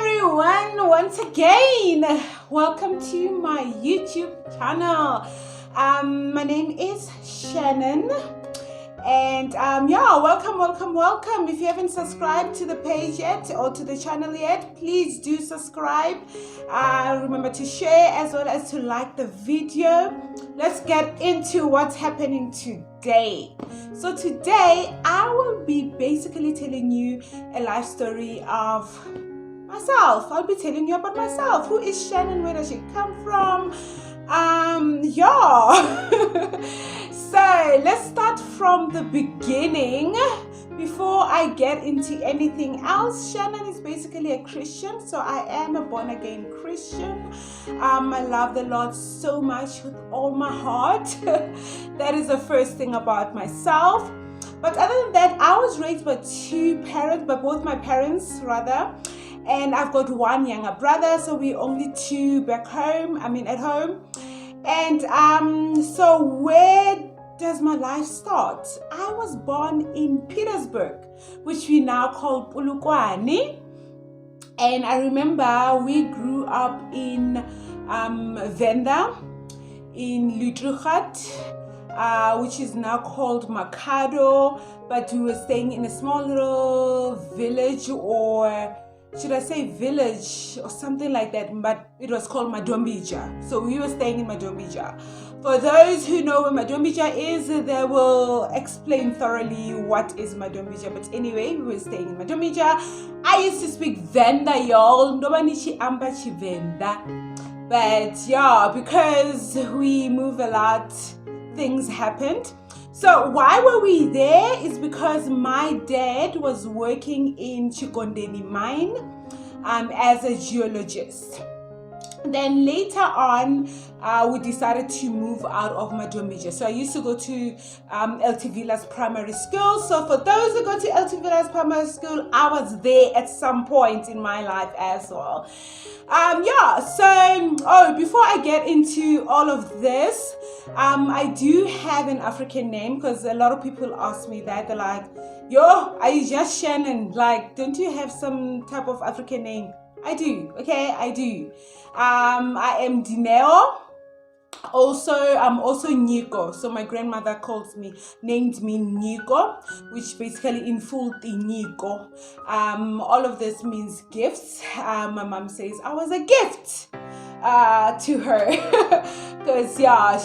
everyone, once again, welcome to my YouTube channel. My name is Shannon, and welcome. If you haven't subscribed to the page yet or to the channel yet, please do subscribe. Remember to share as well as to like the video. Let's get into what's happening today. So today I will be basically telling you a life story of myself. I'll be telling you about myself. Who is Shannon? Where does she come from? So let's start from the beginning before I get into anything else. Shannon is basically a Christian, so I am a born again Christian. I love the Lord so much with all my heart. That is the first thing about myself. But other than that, I was raised by both my parents rather. And I've got one younger brother, so we're only two back home, at home. And so where does my life start? I was born in Petersburg, which we now call Polokwane. And I remember we grew up in Venda, in Lutrughat, which is now called Makado, but we were staying in a small little village, or should I say village or something like that, but it was called Madombija. So we were staying in Madombija. For those who know where Madombija is, they will explain thoroughly what is Madombija. But anyway, we were staying in Madombija. I used to speak Venda, y'all. Nobody amba Venda. But yeah, because we move a lot, things happened. So why were we there is because my dad was working in Chikondeni mine as a geologist. Then later on, we decided to move out of Madombija. So I used to go to LT Villas Primary School. So for those who go to LT Villas Primary School, I was there at some point in my life as well. Before I get into all of this, I do have an African name, because a lot of people ask me that. They're like, yo, are you just Shannon? Like, don't you have some type of African name? I do, okay, I do. I am Dineo. I'm also Niko. So my grandmother named me Niko, which basically in full Niko. All of this means gifts. My mom says I was a gift to her because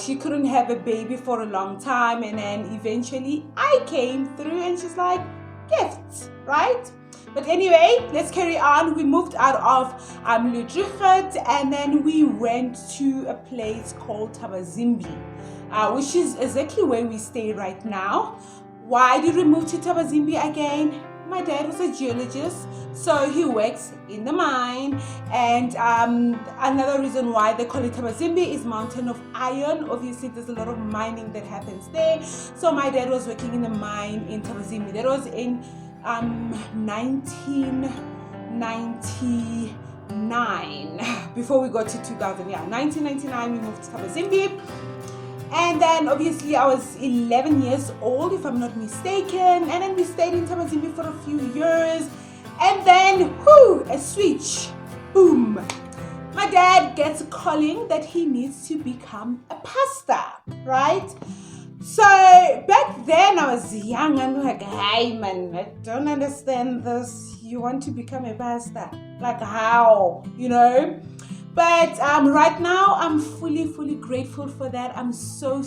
she couldn't have a baby for a long time, and then eventually I came through and she's like, gifts, right? But anyway, let's carry on. We moved out of Lutrughat, and then we went to a place called Tabazimbi, which is exactly where we stay right now. Why did we move to Tabazimbi again? My dad was a geologist, so he works in the mine. And another reason why they call it Tabazimbi is Mountain of Iron. Obviously, there's a lot of mining that happens there. So my dad was working in the mine in Tabazimbi. That was in 1999, before we got to 2000. 1999 we moved to Tabazimbi, and then obviously I was 11 years old, if I'm not mistaken, and then we stayed in Tabazimbi for a few years, and then a switch, boom, my dad gets a calling that he needs to become a pastor, right? So back then I was young and like, hey man, I don't understand this. You want to become a pastor? Like how? But right now I'm fully grateful for that. I'm so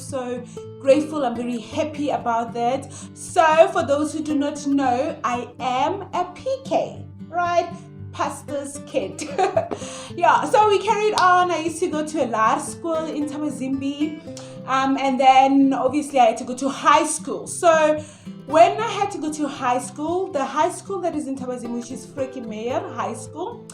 grateful. I'm very happy about that. So for those who do not know, I am a PK, right? Pastor's kid. So we carried on. I used to go to a large school in Tabazimbi. And then obviously I had to go to high school. So when I had to go to high school, the high school that is in Tabazimbi, which is Freki Meyer High School,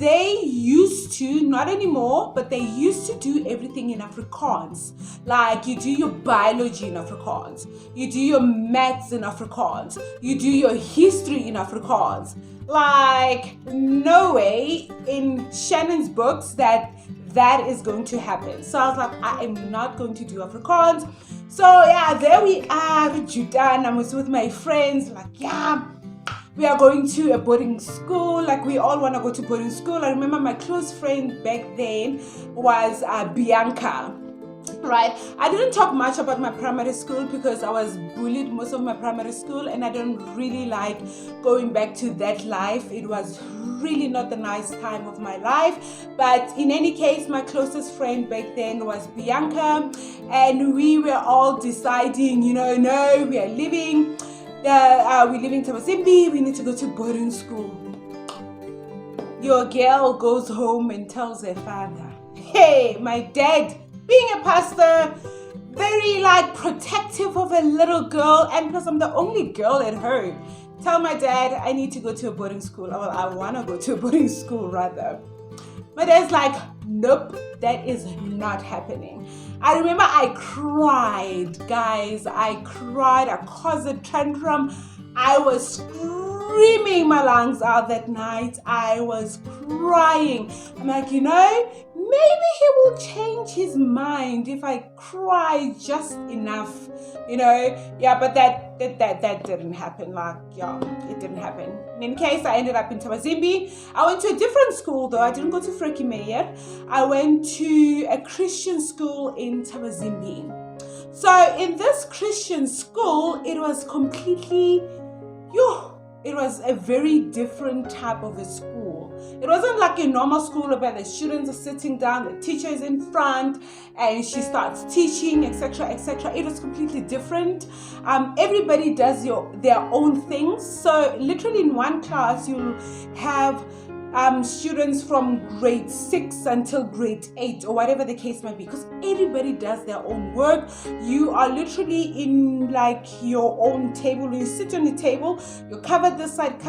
they used to, not anymore, but they used to do everything in Afrikaans. Like you do your biology in Afrikaans, you do your maths in Afrikaans, you do your history in Afrikaans. Like no way in Shannon's books that is going to happen. So I was like, I am not going to do Afrikaans. So there we are, Judan. I was with my friends, like we are going to a boarding school. Like, we all want to go to boarding school. I remember my close friend back then was Bianca. Right, I didn't talk much about my primary school because I was bullied most of my primary school, and I don't really like going back to that life. It was really not the nice time of my life. But in any case, my closest friend back then was Bianca, and we were all deciding, no, we are leaving. We live in Tabazimbi. We need to go to boarding school. Your girl goes home and tells her father, hey, my dad, being a pastor, very protective of a little girl, and plus I'm the only girl at home. Tell my dad I need to go to a boarding school. Well, I want to go to a boarding school rather. My dad's like, nope, that is not happening. I remember I cried, guys. I caused a tantrum. I was screaming my lungs out that night. I was crying. I'm like, maybe he will change his mind if I cry just enough, Yeah, but that didn't happen. It didn't happen. In case, I ended up in Tabazimbi. I went to a different school though. I didn't go to Freki Meyer. I went to a Christian school in Tabazimbi. So in this Christian school, it was it was a very different type of a school. It wasn't like a normal school where the students are sitting down, the teacher is in front, and she starts teaching, etc., etc. It was completely different. Everybody does their own things. So literally in one class, you'll have students from grade 6 until grade 8 or whatever the case might be, because everybody does their own work. You are literally in your own table. When you sit on the table, you cover this side,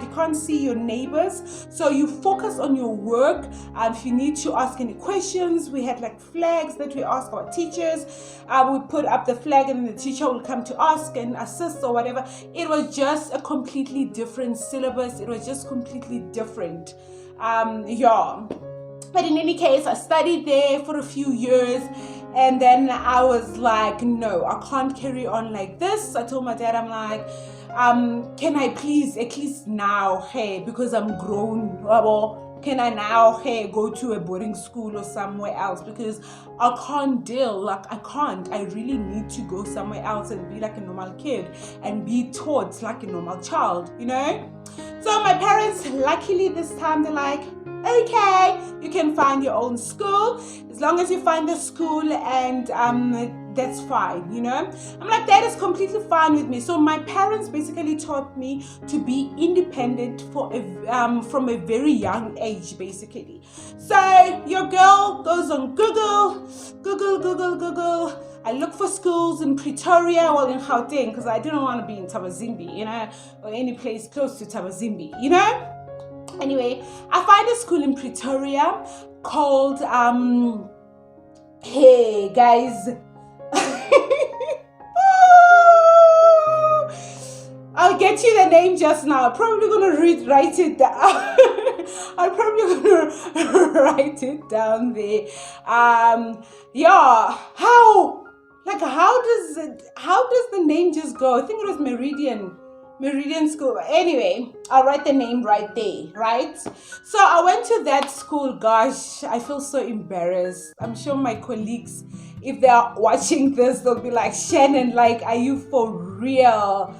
you can't see your neighbors, so you focus on your work. If you need to ask any questions, we had flags that we ask our teachers. We put up the flag and the teacher will come to ask and assist or whatever. It was just a completely different syllabus. It was just completely different. But in any case, I studied there for a few years, and then I was like, no, I can't carry on like this. I told my dad, I'm like, can I please at least now, hey, because I'm grown, can I now, hey, go to a boarding school or somewhere else, because I can't deal, I really need to go somewhere else and be like a normal kid and be taught like a normal child, So my parents, luckily this time, they're like, okay, you can find your own school, as long as you find the school, and that's fine, I'm like, that is completely fine with me. So my parents basically taught me to be independent from a very young age, basically. So your girl goes on Google. I look for schools in Pretoria, well, in Gauteng, because I didn't want to be in Tabazimbi, or any place close to Tabazimbi, Anyway, I find a school in Pretoria called, hey guys, I'll get you the name just now. I'm probably going to write it down. I'm probably going to write it down there. How does the name just go? I think it was Meridian School. Anyway, I'll write the name right there, right? So I went to that school. Gosh, I feel so embarrassed. I'm sure my colleagues, if they are watching this, they'll be like, Shannon, are you for real?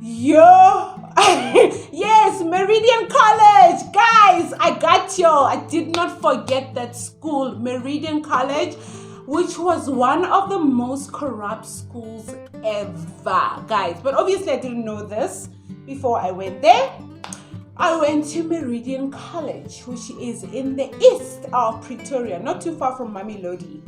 Yes, Meridian College. Guys, I got y'all. I did not forget that school, Meridian College, which was one of the most corrupt schools ever, guys. But obviously I didn't know this before I went there. I went to Meridian College, which is in the east of Pretoria, not too far from Mamelodi.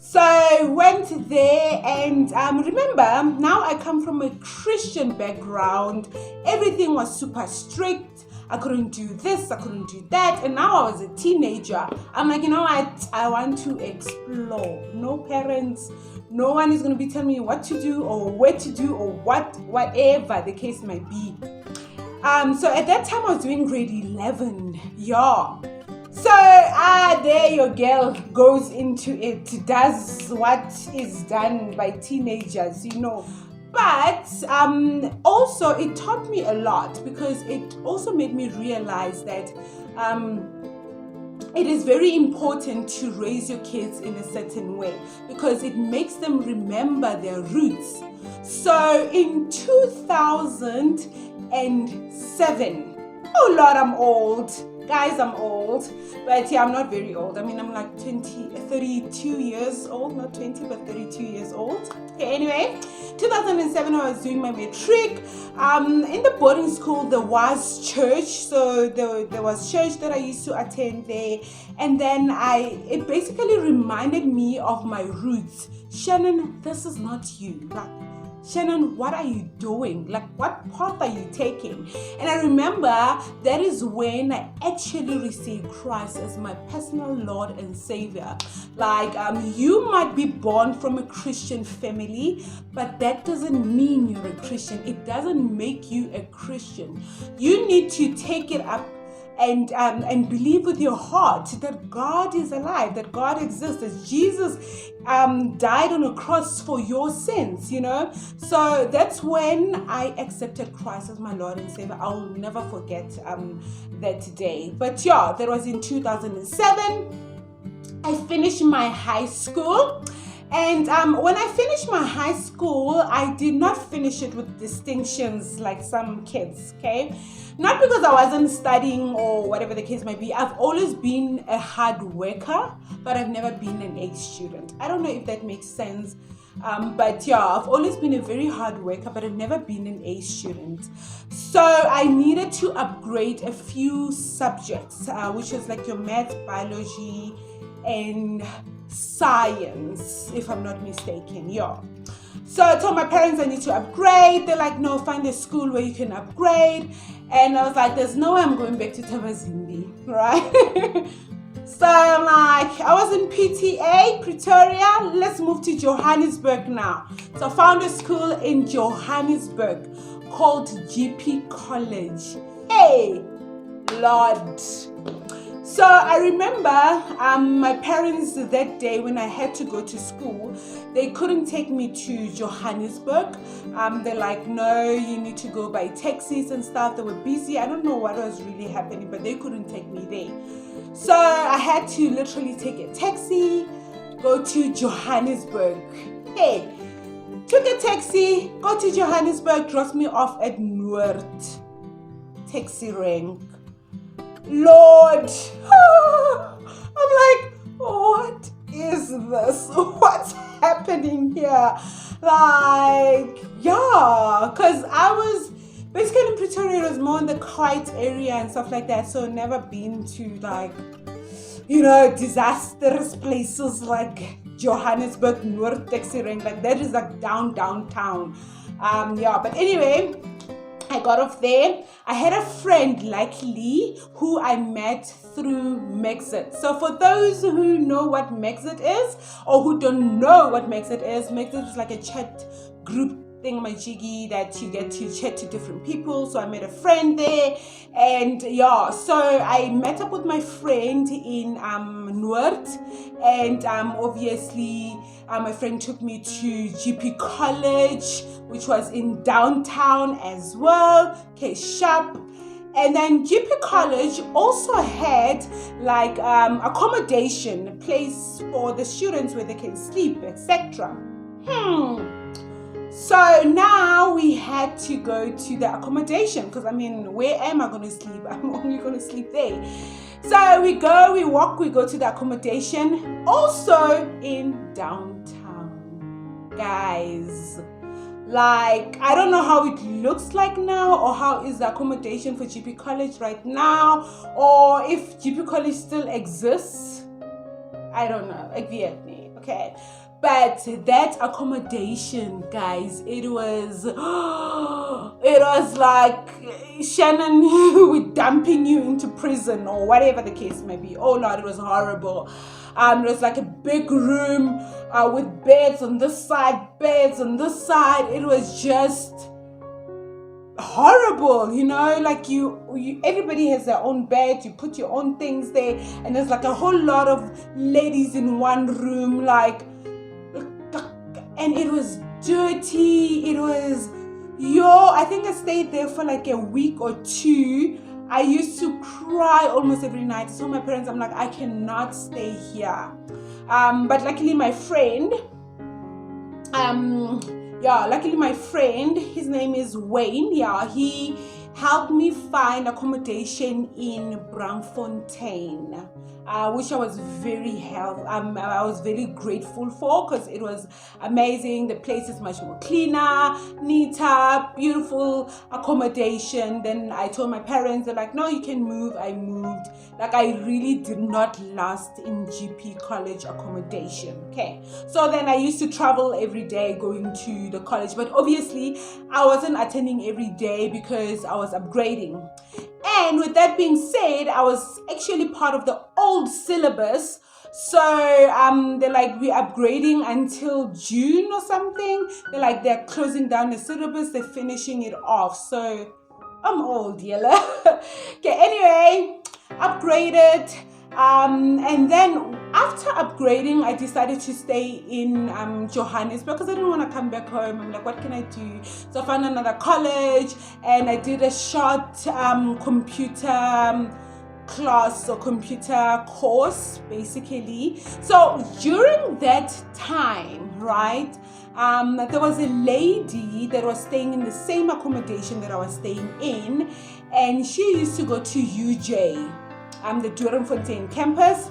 So I went there, and remember, now I come from a Christian background. Everything was super strict. I couldn't do this, I couldn't do that. And now I was a teenager. I'm like, what? I want to explore. No parents, no one is going to be telling me what to do or where to do or whatever the case might be. So at that time I was doing grade 11. So there your girl goes into it, does what is done by teenagers, But also it taught me a lot, because it also made me realize that it is very important to raise your kids in a certain way, because it makes them remember their roots. So in 2007, oh Lord, I'm old. Guys, I'm old. But yeah, I'm not very old. I mean, I'm like 32 years old. Not 20, but 32 years old. Okay, anyway, 2007, I was doing my matric. In the boarding school, there was church. So there was church that I used to attend there. And then it basically reminded me of my roots. Shannon, this is not you. Like, Shannon, what are you doing? Like, what path are you taking? And I remember that is when I actually received Christ as my personal Lord and Savior. Like, you might be born from a Christian family, but that doesn't mean you're a Christian. It doesn't make you a Christian. You need to take it up and believe with your heart that God is alive, that God exists, that Jesus died on a cross for your sins, you know. So that's when I accepted Christ as my Lord and Savior. I'll never forget that day. But yeah, that was in 2007. I finished my high school. And when I finished my high school, I did not finish it with distinctions like some kids, okay? Not because I wasn't studying or whatever the case might be. I've always been a hard worker, but I've never been an A student. I don't know if that makes sense. But yeah, I've always been a very hard worker, but I've never been an A student. So I needed to upgrade a few subjects, which was like your math, biology, and science, if I'm not mistaken. Yeah. So I told my parents I need to upgrade. They're like, no, find a school where you can upgrade. And I was like, there's no way I'm going back to Tabazimbi, right? So I'm like, I was in PTA, Pretoria. Let's move to Johannesburg now. So I found a school in Johannesburg called GP College. Hey, Lord. So I remember my parents that day when I had to go to school, they couldn't take me to Johannesburg. They're like, no, you need to go by taxis and stuff. They were busy. I don't know what was really happening, but they couldn't take me there. So I had to literally take a taxi, go to Johannesburg. Hey, took a taxi, go to Johannesburg, dropped me off at Noord. Taxi rank. Lord, I'm like, what is this? What's happening here? Like, yeah, because I was basically in Pretoria. It was more in the quiet area and stuff like that. So never been to like, you know, disastrous places like Johannesburg, Noord taxi rank. Like that is like downtown. Yeah, but anyway, I got off there. I had a friend like Lee who I met through Mexit. So for those who know what Mexit is or who don't know what Mexit is like a chat group thingamajiggy that you get to chat to different people. So I met a friend there, and yeah, so I met up with my friend in Noord, and obviously my friend took me to GP College, which was in downtown as well, okay, sharp. And then GP College also had like accommodation, a place for the students where they can sleep, etc. So now we had to go to the accommodation, because I mean, where am I going to sleep? I'm only going to sleep there. So we go to the accommodation, also in downtown, guys. Like, I don't know how it looks like now, or how is the accommodation for GP College right now, or if GP College still exists. I don't know, like Vietnam, okay. But that accommodation, guys, it was like Shannon with dumping you into prison or whatever the case may be. Oh Lord, it was horrible. It was like a big room with beds on this side, beds on this side. It was just horrible, you know, like you everybody has their own bed, you put your own things there, and there's like a whole lot of ladies in one room, like. And it was dirty. It was, I think I stayed there for like a week or two. I used to cry almost every night. So my parents, I'm like, I cannot stay here. But luckily my friend, his name is Wayne. He helped me find accommodation in Braamfontein, which I was I was very grateful for, because it was amazing. The place is much more cleaner, neater, beautiful accommodation. Then I told my parents, they're like, no, you can move. I moved. Like, I really did not last in GP college accommodation. Okay, so then I used to travel every day going to the college, but obviously I wasn't attending every day because I was upgrading. And with that being said, I was actually part of the old syllabus. So they're like, we're upgrading until June or something. They're closing down the syllabus, they're finishing it off. So I'm old, yellow. Okay, anyway, upgraded. And then after upgrading, I decided to stay in Johannesburg because I didn't want to come back home. I'm like, what can I do? So I found another college, and I did a short computer class or computer course, basically. So during that time, right, there was a lady that was staying in the same accommodation that I was staying in, and she used to go to UJ, the Doornfontein campus,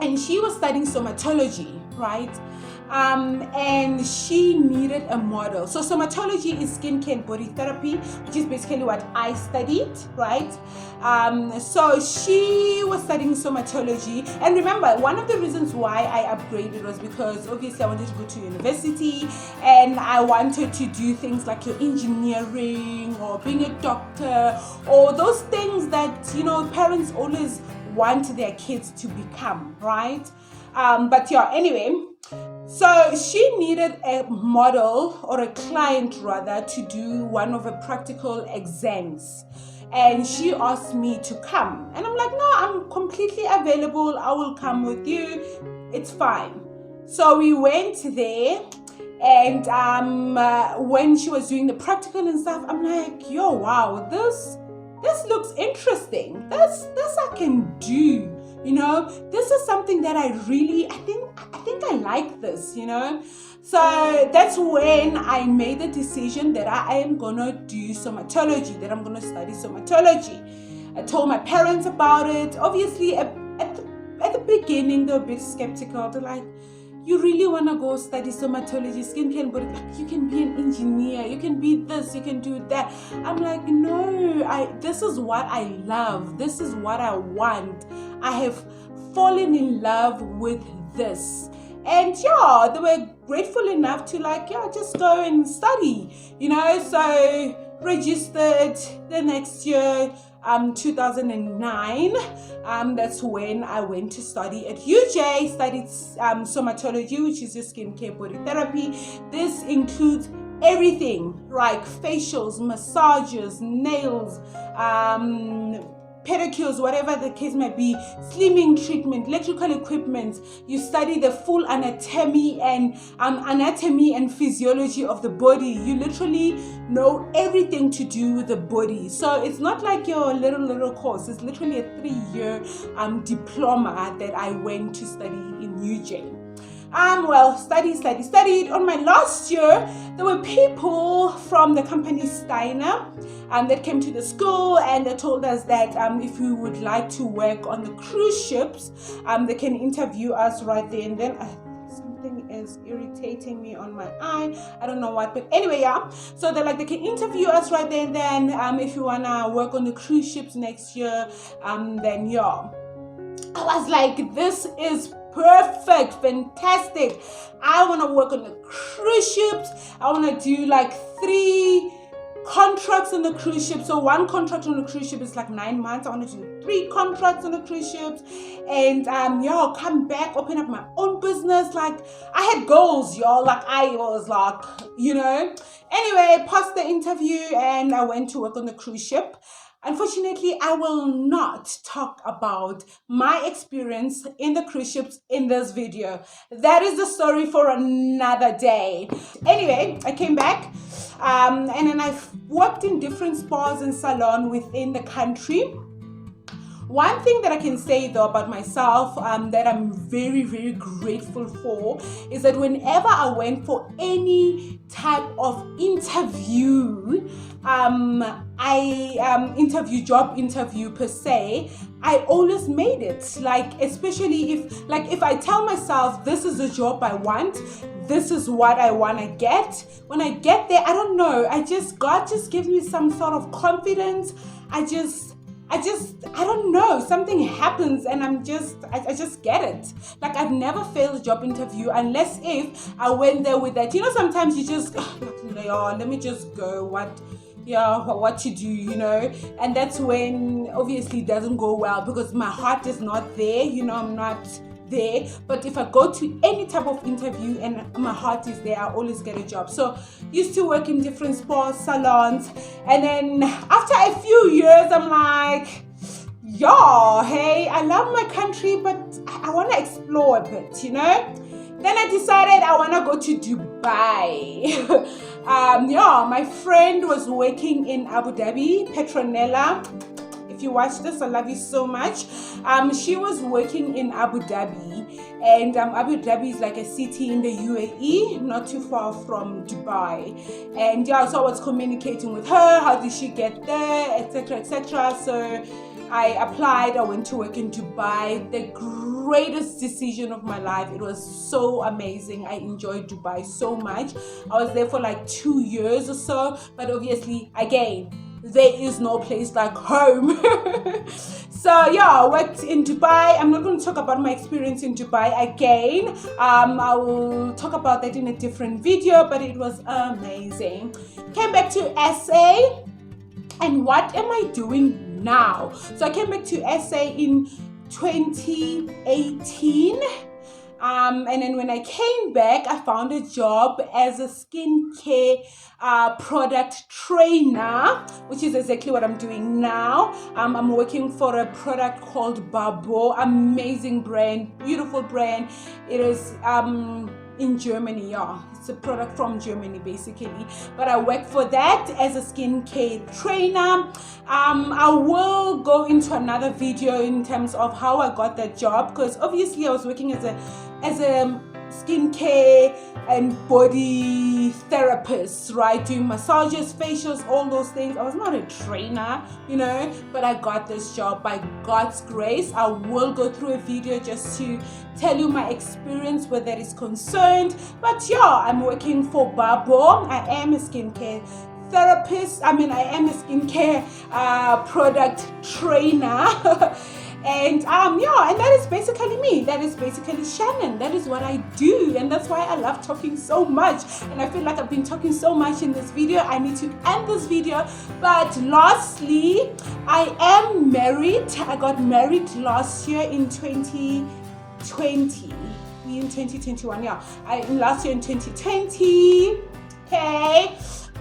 and she was studying somatology, right? And she needed a model. So somatology is skincare and body therapy, which is basically what I studied, right? So she was studying somatology. And remember, one of the reasons why I upgraded was because obviously I wanted to go to university, and I wanted to do things like your engineering or being a doctor, or those things that, parents always want their kids to become, right? But yeah, anyway, so she needed a model, or a client rather, to do one of her practical exams. And she asked me to come. And I'm like, no, I'm completely available. I will come with you. It's fine. So we went there. And when she was doing the practical and stuff, I'm like, yo, wow, this looks interesting. This I can do. This is something that I think I like this, So that's when I made the decision that I am gonna do somatology, that I'm gonna study somatology. I told my parents about it. Obviously, at the beginning, they were a bit skeptical. They're like, you really want to go study somatology, skincare and body? You can be an engineer, you can be this, you can do that. I'm like, no, this is what I love. This is what I want. I have fallen in love with this. And yeah, they were grateful enough to just go and study, so registered the next year, 2009. That's when I went to study at UJ, studied somatology, which is your skincare body therapy. This includes everything, like facials, massages, nails, pedicures, whatever the case may be, slimming treatment, electrical equipment. You study the full anatomy and physiology of the body. You literally know everything to do with the body. So it's not like your little course. It's literally a 3-year diploma that I went to study in UJ. Studied. On my last year, there were people from the company Steiner that came to the school, and they told us that if we would like to work on the cruise ships, they can interview us right there and then. Something is irritating me on my eye. I don't know what, but anyway, yeah. So they're like, they can interview us right there and then. If you wanna work on the cruise ships next year, then yeah. I was like, this is perfect, fantastic. I want to work on the cruise ships. I want to do 3 contracts on the cruise ship. So 1 contract on the cruise ship is 9 months. I want to do 3 contracts on the cruise ships, and I'll come back, open up my own business. I had goals, y'all. I was anyway, passed the interview and I went to work on the cruise ship. Unfortunately, I will not talk about my experience in the cruise ships in this video. That is the story for another day. Anyway, I came back and then I've worked in different spas and salons within the country. One thing that I can say though about myself that I'm very, very grateful for is that whenever I went for any type of interview, job interview per se, I always made it. Like, especially if I tell myself this is the job I want, this is what I want to get. When I get there, I don't know. God just gives me some sort of confidence. I don't know, something happens and I just get it. Like, I've never failed a job interview unless if I went there with that, sometimes you just, let me just go, what to do, and that's when obviously it doesn't go well because my heart is not there, I'm not there. But if I go to any type of interview and my heart is there, I always get a job. So used to work in different spa salons, and then after a few years I'm like, hey, I love my country, but I want to explore a bit, Then I decided I want to go to Dubai. My friend was working in Abu Dhabi, Petronella. If you watch this, I love you so much. She was working in Abu Dhabi, and Abu Dhabi is like a city in the UAE, not too far from Dubai. And so I was communicating with her, how did she get there, etc., etc. So I applied, I went to work in Dubai. The greatest decision of my life. It was so amazing. I enjoyed Dubai so much. I was there for like 2 years or so, but obviously, again, there is no place like home. So I worked in Dubai. I'm not going to talk about my experience in Dubai again. I will talk about that in a different video, but it was amazing. Came back to SA, and what am I doing now? So I came back to SA in 2018. And then when I came back, I found a job as a skincare product trainer, which is exactly what I'm doing now. I'm working for a product called Babo, amazing brand, beautiful brand. It is in Germany, It's a product from Germany, basically. But I work for that as a skincare trainer. I will go into another video in terms of how I got that job, because obviously I was working as a skincare and body therapist, right? Doing massages, facials, all those things. I was not a trainer, but I got this job by God's grace. I will go through a video just to tell you my experience where that is concerned. But I'm working for Babo. I am a skincare therapist. I am a skincare product trainer. And and that is basically me. That is basically Shannon. That is what I do, and that's why I love talking so much. And I feel like I've been talking so much in this video. I need to end this video. But lastly, I am married. I got married last year in 2020. In 2021, last year in 2020. Okay,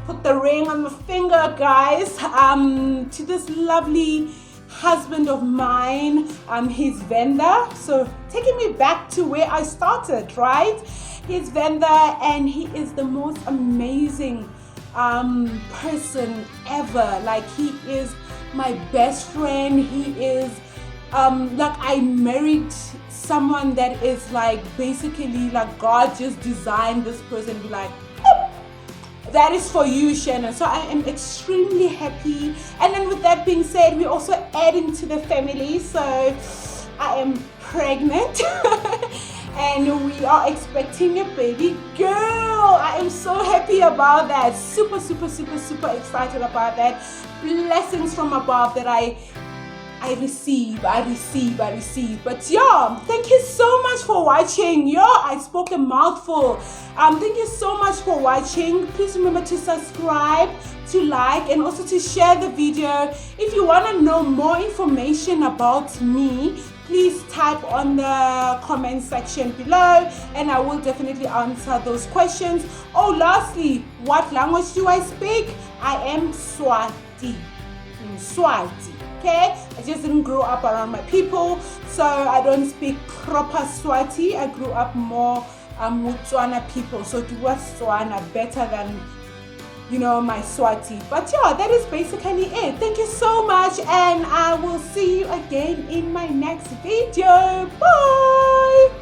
put the ring on my finger, guys. To this lovely husband of mine, his vendor. So taking me back to where I started, right? His vendor, and he is the most amazing person ever. Like, he is my best friend. He is like, I married someone that is like, basically like, God just designed this person, be like, that is for you, Shannon. So I am extremely happy. And then with that being said, we're also adding to the family. So I am pregnant and we are expecting a baby girl. I am so happy about that. Super, super, super, super excited about that. Blessings from above that I receive. But thank you so much for watching. I spoke a mouthful. Thank you so much for watching. Please remember to subscribe, to like, and also to share the video. If you want to know more information about me, please type on the comment section below, and I will definitely answer those questions. Oh, lastly, what language do I speak? I am Swati. Swati. Okay, I just didn't grow up around my people, so I don't speak proper Swati. I grew up more with Tswana people, so it was Tswana better than my Swati. But yeah, that is basically it. Thank you so much, and I will see you again in my next video. Bye.